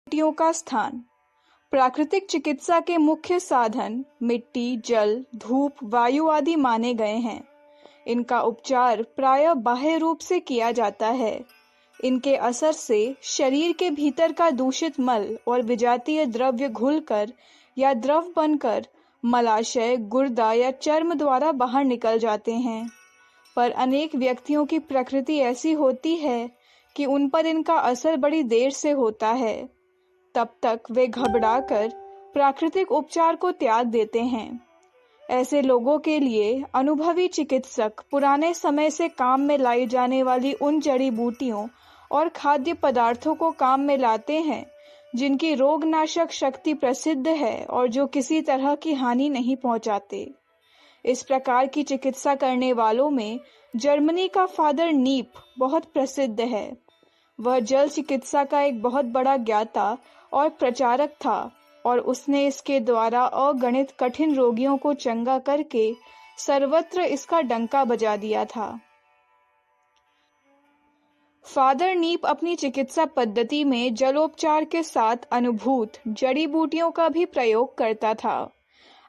बूटियों का स्थान। प्राकृतिक चिकित्सा के मुख्य साधन मिट्टी, जल, धूप, वायु आदि माने गए हैं। इनका उपचार प्रायः बाह्य रूप से किया जाता है। इनके असर से शरीर के भीतर का दूषित मल और विजातीय द्रव्य घुलकर या द्रव बनकर मलाशय, गुर्दा या चर्म द्वारा बाहर निकल जाते हैं। पर अनेक व्यक्तियों की प्रकृति ऐसी होती है कि उन पर इनका असर बड़ी देर से होता है। तब तक वे घबराकर प्राकृतिक उपचार को त्याग देते हैं। ऐसे लोगों के लिए अनुभवी चिकित्सक पुराने समय से काम में लाई जाने वाली उन जड़ी बूटियों और खाद्य पदार्थों को काम में लाते हैं जिनकी रोगनाशक शक्ति प्रसिद्ध है और जो किसी तरह की हानि नहीं पहुंचाते। इस प्रकार की चिकित्सा करने वालों में जर्मनी का फादर नीप बहुत प्रसिद्ध है। वह जल चिकित्सा का एक बहुत बड़ा ज्ञाता और प्रचारक था और उसने इसके द्वारा अगणित कठिन रोगियों को चंगा करके सर्वत्र इसका डंका बजा दिया था। फादर नीप अपनी चिकित्सा पद्धति में जलोपचार के साथ अनुभूत जड़ी बूटियों का भी प्रयोग करता था।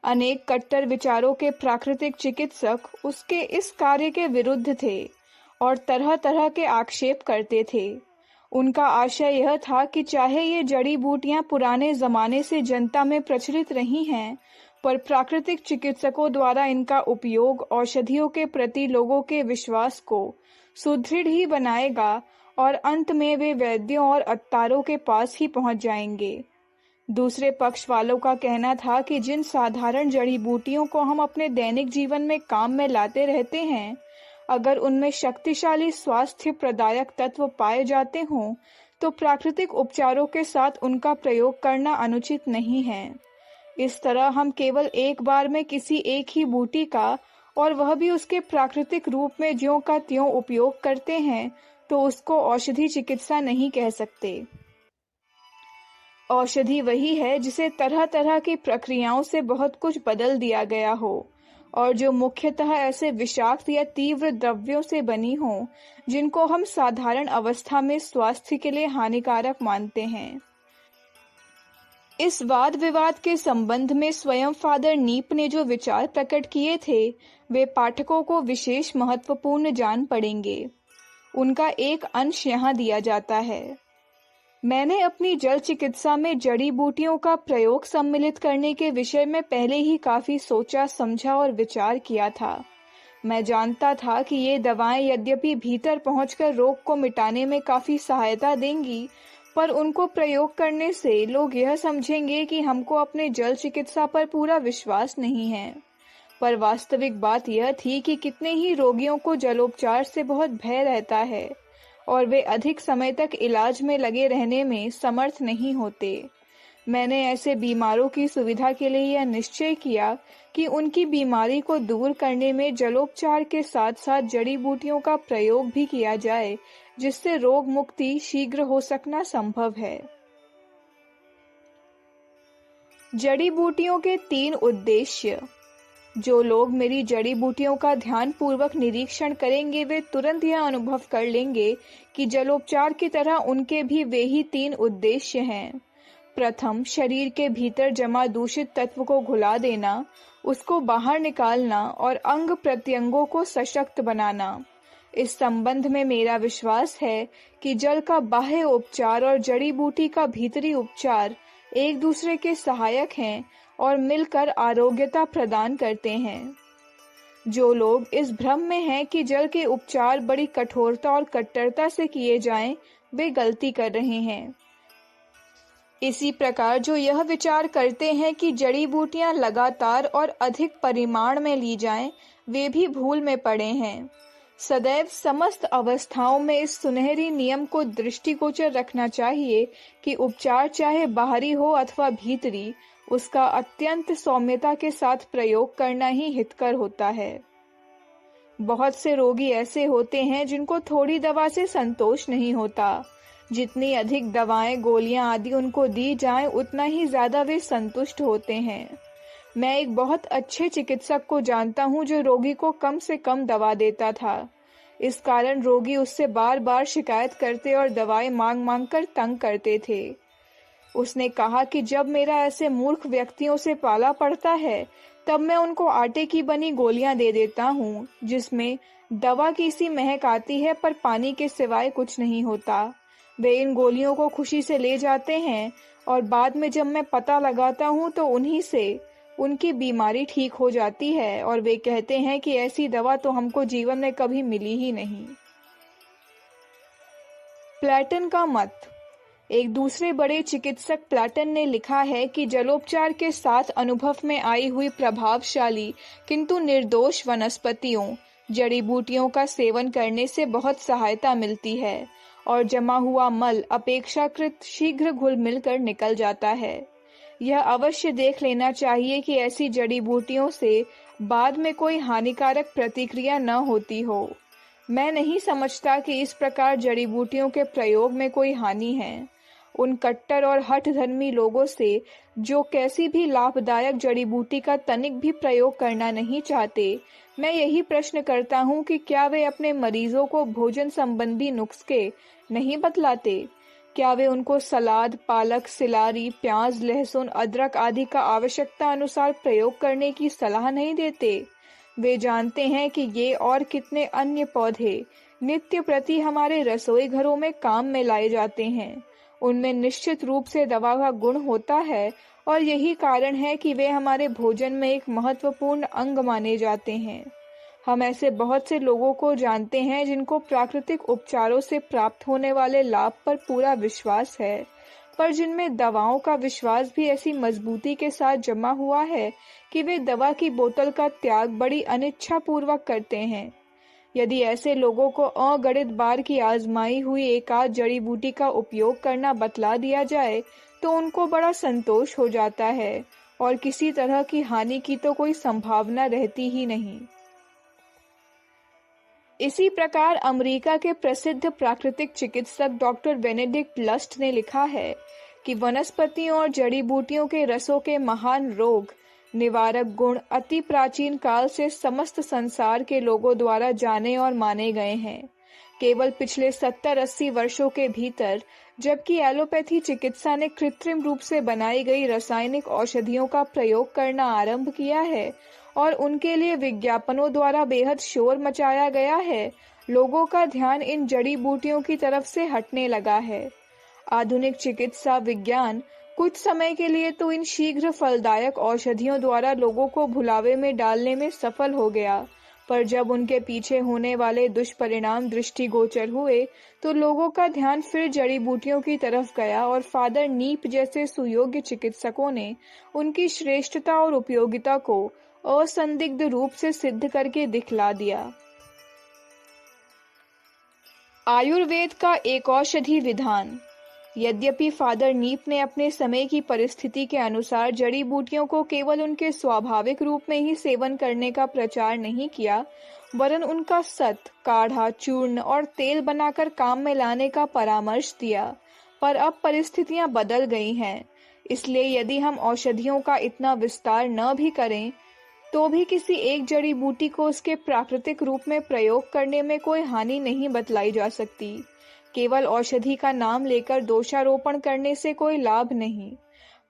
अनेक कट्टर विचारों के प्राकृतिक चिकित्सक उसके इस कार्य के विरुद्ध थे और तरह तरह के आक्षेप करते थे। उनका आशय यह था कि चाहे ये जड़ी बूटियां पुराने जमाने से जनता में प्रचलित रही हैं, पर प्राकृतिक चिकित्सकों द्वारा इनका उपयोग औषधियों के प्रति लोगों के विश्वास को सुदृढ़ ही बनाएगा और अंत में वे वैद्यों और अत्तारों के पास ही पहुंच जाएंगे। दूसरे पक्ष वालों का कहना था कि जिन साधारण जड़ी बूटियों को हम अपने दैनिक जीवन में काम में लाते रहते हैं, अगर उनमें शक्तिशाली स्वास्थ्य प्रदायक तत्व पाए जाते हों तो प्राकृतिक उपचारों के साथ उनका प्रयोग करना अनुचित नहीं है। इस तरह हम केवल एक बार में किसी एक ही बूटी का, और वह भी उसके प्राकृतिक रूप में ज्यों का त्यों उपयोग करते हैं तो उसको औषधि चिकित्सा नहीं कह सकते। औषधि वही है जिसे तरह तरह की प्रक्रियाओं से बहुत कुछ बदल दिया गया हो और जो मुख्यतः ऐसे विषाक्त या तीव्र द्रव्यों से बनी हो जिनको हम साधारण अवस्था में स्वास्थ्य के लिए हानिकारक मानते हैं। इस वाद विवाद के संबंध में स्वयं फादर नीप ने जो विचार प्रकट किए थे वे पाठकों को विशेष महत्वपूर्ण जान पड़ेंगे। उनका एक अंश यहाँ दिया जाता है। मैंने अपनी जल चिकित्सा में जड़ी बूटियों का प्रयोग सम्मिलित करने के विषय में पहले ही काफी सोचा, समझा और विचार किया था। मैं जानता था कि ये दवाएं यद्यपि भीतर पहुंचकर रोग को मिटाने में काफी सहायता देंगी, पर उनको प्रयोग करने से लोग यह समझेंगे कि हमको अपने जल चिकित्सा पर पूरा विश्वास नहीं है। पर वास्तविक बात यह थी कि कितने ही रोगियों को जलोपचार से बहुत भय रहता है और वे अधिक समय तक इलाज में लगे रहने में समर्थ नहीं होते। मैंने ऐसे बीमारों की सुविधा के लिए यह निश्चय किया कि उनकी बीमारी को दूर करने में जलोपचार के साथ साथ जड़ी बूटियों का प्रयोग भी किया जाए, जिससे रोग मुक्ति शीघ्र हो सकना संभव है। जड़ी बूटियों के 3 उद्देश्य। जो लोग मेरी जड़ी बूटियों का ध्यान पूर्वक निरीक्षण करेंगे वे तुरंत यह अनुभव कर लेंगे कि जलोपचार की तरह उनके भी वे ही 3 उद्देश्य हैं। प्रथम, शरीर के भीतर जमा दूषित तत्व को घुला देना, उसको बाहर निकालना और अंग प्रत्यंगों को सशक्त बनाना। इस संबंध में मेरा विश्वास है कि जल का बाह्य उपचार और जड़ी बूटी का भीतरी उपचार एक दूसरे के सहायक हैं और मिलकर आरोग्यता प्रदान करते हैं। जो लोग इस भ्रम में हैं कि जल के उपचार बड़ी कठोरता और कट्टरता से किए जाएं, वे गलती कर रहे हैं। इसी प्रकार जो यह विचार करते हैं कि जड़ी बूटियां लगातार और अधिक परिमाण में ली जाएं, वे भी भूल में पड़े हैं। सदैव समस्त अवस्थाओं में इस सुनहरी नियम को दृष्टिगोचर रखना चाहिए कि उपचार चाहे बाहरी हो अथवा भीतरी, उसका अत्यंत सौम्यता के साथ प्रयोग करना ही हितकर होता है। बहुत से रोगी ऐसे होते हैं जिनको थोड़ी दवा से संतोष नहीं होता। जितनी अधिक दवाएं, गोलियां आदि उनको दी जाएं, उतना ही ज्यादा वे संतुष्ट होते हैं। मैं एक बहुत अच्छे चिकित्सक को जानता हूं जो रोगी को कम से कम दवा देता था। इस कारण रोगी उससे बार बार शिकायत करते और दवाएं मांग मांग कर तंग करते थे। उसने कहा कि जब मेरा ऐसे मूर्ख व्यक्तियों से पाला पड़ता है तब मैं उनको आटे की बनी गोलियां दे देता हूँ जिसमें दवा की सी महक आती है पर पानी के सिवाय कुछ नहीं होता। वे इन गोलियों को खुशी से ले जाते हैं और बाद में जब मैं पता लगाता हूँ तो उन्हीं से उनकी बीमारी ठीक हो जाती है और वे कहते हैं कि ऐसी दवा तो हमको जीवन में कभी मिली ही नहीं। प्लेटन का मत। एक दूसरे बड़े चिकित्सक प्लेटन ने लिखा है कि जलोपचार के साथ अनुभव में आई हुई प्रभावशाली किंतु निर्दोष वनस्पतियों जड़ी बूटियों का सेवन करने से बहुत सहायता मिलती है और जमा हुआ मल अपेक्षाकृत शीघ्र घुल मिलकर निकल जाता है। यह अवश्य देख लेना चाहिए कि ऐसी जड़ी बूटियों से बाद में कोई हानिकारक प्रतिक्रिया न होती हो। मैं नहीं समझता कि इस प्रकार जड़ी बूटियों के प्रयोग में कोई हानि है। उन कट्टर और हठधर्मी लोगों से जो कैसी भी लाभदायक जड़ी बूटी का तनिक भी प्रयोग करना नहीं चाहते, मैं यही प्रश्न करता हूँ कि क्या वे अपने मरीजों को भोजन संबंधी नुस्खे नहीं बतलाते? क्या वे उनको सलाद, पालक, सिलारी, प्याज, लहसुन, अदरक आदि का आवश्यकता अनुसार प्रयोग करने की सलाह नहीं देते? वे जानते हैं कि ये और कितने अन्य पौधे नित्य प्रति हमारे रसोई घरों में काम में लाए जाते हैं। उनमें निश्चित रूप से दवा का गुण होता है और यही कारण है कि वे हमारे भोजन में एक महत्वपूर्ण अंग माने जाते हैं। हम ऐसे बहुत से लोगों को जानते हैं जिनको प्राकृतिक उपचारों से प्राप्त होने वाले लाभ पर पूरा विश्वास है, पर जिनमें दवाओं का विश्वास भी ऐसी मजबूती के साथ जमा हुआ है कि वे दवा की बोतल का त्याग बड़ी अनिच्छा पूर्वक करते हैं। यदि ऐसे लोगों को अगणित बार की आजमाई हुई एकाध जड़ी बूटी का उपयोग करना बतला दिया जाए तो उनको बड़ा संतोष हो जाता है और किसी तरह की हानि की तो कोई संभावना रहती ही नहीं। इसी प्रकार अमेरिका के प्रसिद्ध प्राकृतिक चिकित्सक डॉक्टर बेनेडिक्ट लस्ट ने लिखा है कि वनस्पतियों और जड़ी बूटियों के रसों के महान रोग निवारक गुण अति प्राचीन काल से समस्त संसार के लोगों द्वारा जाने और माने गए हैं। केवल पिछले 70-80 वर्षों के भीतर जबकि एलोपैथी चिकित्सा ने कृत्रिम रूप से बनाई गई रासायनिक औषधियों का प्रयोग करना आरंभ किया है और उनके लिए विज्ञापनों द्वारा बेहद शोर मचाया गया है, लोगों का ध्यान इन जड़ी बूटियों की तरफ से हटने लगा है। आधुनिक चिकित्सा विज्ञान कुछ समय के लिए तो इन शीघ्र फलदायक औषधियों द्वारा लोगों को भुलावे में डालने में सफल हो गया, पर जब उनके पीछे होने वाले दुष्परिणाम दृष्टिगोचर हुए तो लोगों का ध्यान फिर जड़ी बूटियों की तरफ गया और फादर नीप जैसे सुयोग्य चिकित्सकों ने उनकी श्रेष्ठता और उपयोगिता को असंदिग्ध रूप से सिद्ध करके दिखला दिया। आयुर्वेद का एक औषधि विधान। यद्यपि फादर नीप ने अपने समय की परिस्थिति के अनुसार जड़ी बूटियों को केवल उनके स्वाभाविक रूप में ही सेवन करने का प्रचार नहीं किया, वरन उनका सत, काढ़ा, चूर्ण और तेल बनाकर काम में लाने का परामर्श दिया। पर अब परिस्थितियां बदल गई हैं, इसलिए यदि हम औषधियों का इतना विस्तार न भी करें तो भी किसी एक जड़ी बूटी को उसके प्राकृतिक रूप में प्रयोग करने में कोई हानि नहीं बतलाई जा सकती। केवल औषधि का नाम लेकर दोषारोपण करने से कोई लाभ नहीं।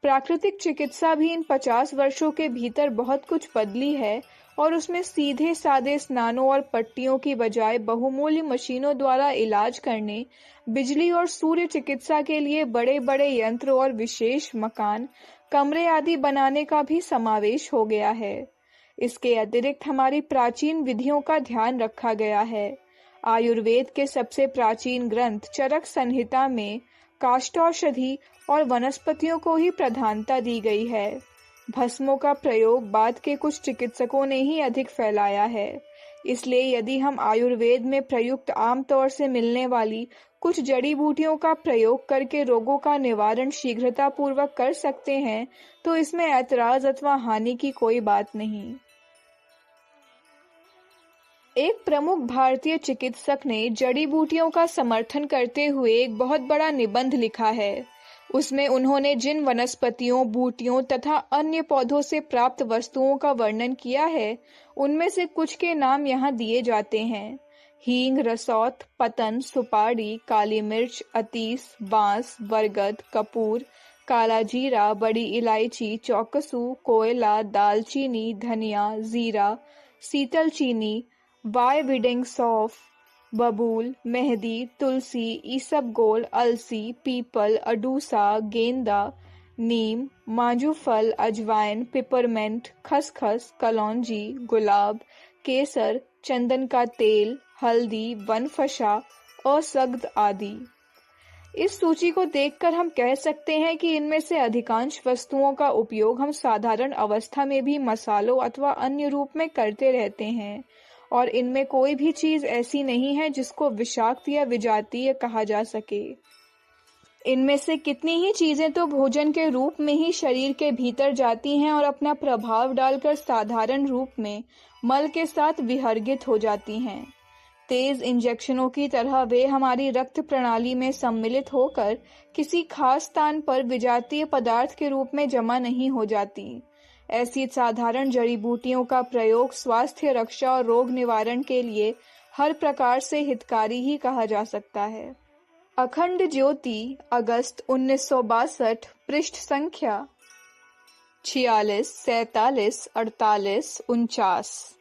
प्राकृतिक चिकित्सा भी इन 50 वर्षों के भीतर बहुत कुछ बदली है और उसमें सीधे सादे स्नानों और पट्टियों की बजाय बहुमूल्य मशीनों द्वारा इलाज करने, बिजली और सूर्य चिकित्सा के लिए बड़े बड़े यंत्र और विशेष मकान, कमरे आदि बनाने का भी समावेश हो गया है। इसके अतिरिक्त हमारी प्राचीन विधियों का ध्यान रखा गया है। आयुर्वेद के सबसे प्राचीन ग्रंथ चरक संहिता में काष्ठौषधि और वनस्पतियों को ही प्रधानता दी गई है। भस्मों का प्रयोग बाद के कुछ चिकित्सकों ने ही अधिक फैलाया है। इसलिए यदि हम आयुर्वेद में प्रयुक्त आमतौर से मिलने वाली कुछ जड़ी बूटियों का प्रयोग करके रोगों का निवारण शीघ्रता पूर्वक कर सकते हैं तो इसमें ऐतराज अथवा हानि की कोई बात नहीं। एक प्रमुख भारतीय चिकित्सक ने जड़ी बूटियों का समर्थन करते हुए एक बहुत बड़ा निबंध लिखा है। उसमें उन्होंने जिन वनस्पतियों, बूटियों तथा अन्य पौधों से प्राप्त वस्तुओं का वर्णन किया है, उनमें से कुछ के नाम यहाँ दिए जाते हैं। हींग, रसौत, पतन, सुपारी, काली मिर्च, अतीस, बांस, बरगद, कपूर, काला जीरा, बड़ी इलायची, चौकसू, कोयला, दालचीनी, धनिया, जीरा, शीतल चीनी, वाई विडिंग सौंफ, बबूल, मेहंदी, तुलसी, ईसबगोल, अलसी, पीपल, अडूसा, गेंदा, नीम, मांजूफल, अजवाइन, पिपरमेंट, खसखस, कलौंजी, गुलाब, केसर, चंदन का तेल, हल्दी, वनफशा और सग्ध आदि। इस सूची को देखकर हम कह सकते हैं कि इनमें से अधिकांश वस्तुओं का उपयोग हम साधारण अवस्था में भी मसालों अथवा अन्य रूप में करते रहते हैं और इनमें कोई भी चीज ऐसी नहीं है जिसको विषाक्त या विजातीय कहा जा सके। इनमें से कितनी ही चीजें तो भोजन के रूप में ही शरीर के भीतर जाती हैं और अपना प्रभाव डालकर साधारण रूप में मल के साथ विसर्जित हो जाती हैं। तेज इंजेक्शनों की तरह वे हमारी रक्त प्रणाली में सम्मिलित होकर किसी खास स्थान पर विजातीय पदार्थ के रूप में जमा नहीं हो जाती। ऐसी साधारण जड़ी बूटियों का प्रयोग स्वास्थ्य रक्षा और रोग निवारण के लिए हर प्रकार से हितकारी ही कहा जा सकता है। अखंड ज्योति, अगस्त 1962, पृष्ठ संख्या 46, 47, 48, 49।